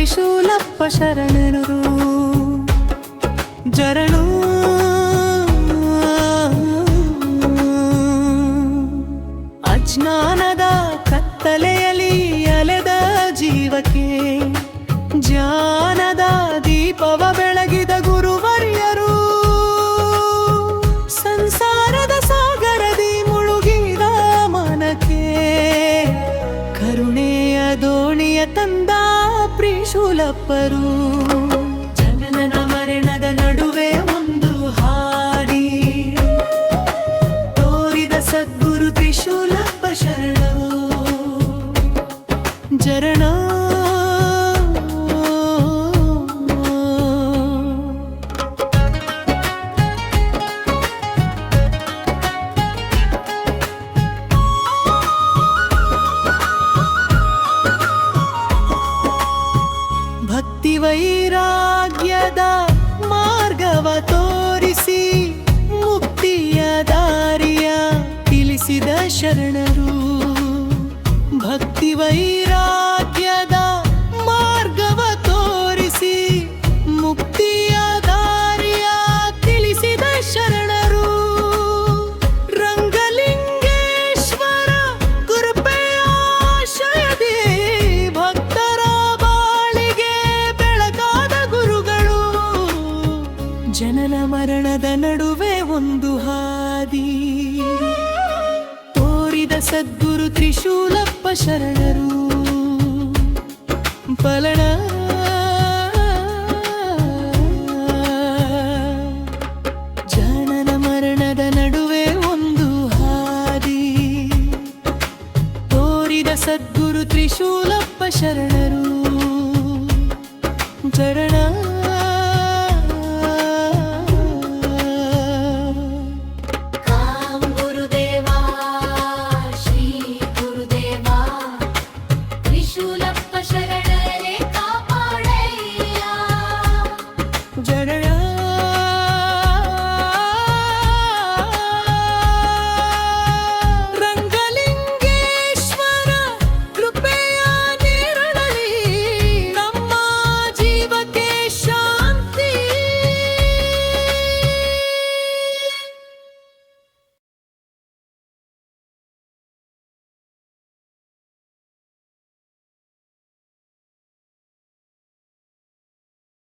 ತ್ರಿಶೂಲಪ್ಪ ಶರಣರು ಜರಣು ಅಜ್ಞಾನದ ಕತ್ತಲೆಯಲ್ಲಿ ಅಲೆದ ಜೀವಕ್ಕೆ ಜ್ಞಾನದ ದೀಪವ ಬೆಳಗಿದ ಗುರುವರ್ಯರು ಸಂಸಾರದ ಸಾಗರದಿ ಮುಳುಗಿದ ಮನಕ್ಕೆ ಕರುಣೆಯ ದೋಣಿಯ ತಂದ ತ್ರಿಶೂಲಪ್ಪರು ಜನನ ಮರಣದ ನಡುವೆ ಒಂದು ಹಾಡಿ ತೋರಿದ ಸದ್ಗುರು ತ್ರಿಶೂಲಪ್ಪ ಶರಣರು ಜರಣ ಭಕ್ತಿ ವೈರಾಗ್ಯದ ಮಾರ್ಗವ ತೋರಿಸಿ ಮುಕ್ತಿಯ ದಾರಿಯ ತಿಳಿಸಿದ ಶರಣರು ಭಕ್ತಿ ವೈರಾಗ್ಯದ ಮಾರ್ಗವ ತೋರಿಸಿ ಮುಕ್ತಿಯ ದಾರಿಯ ತಿಳಿಸಿದ ಶರಣರು ರಂಗಲಿಂಗೇಶ್ವರ ಕೃಪೆಯ ಆಶಯದಿ ಭಕ್ತರ ಬಾಳಿಗೆ ಬೆಳಕಾದ ಗುರುಗಳು ಜನನ ಮರಣದ ನಡುವೆ ಒಂದು ಹಾದಿ ತೋರಿದ ಸದ್ಗುರು ತ್ರಿಶೂಲಪ್ಪ ಶರಣರು ಫಲನ ಜನನ ಮರಣದ ನಡುವೆ ಒಂದು ಹಾದಿ ತೋರಿದ ಸದ್ಗುರು ತ್ರಿಶೂಲಪ್ಪ ಶರಣರು ಚರಣ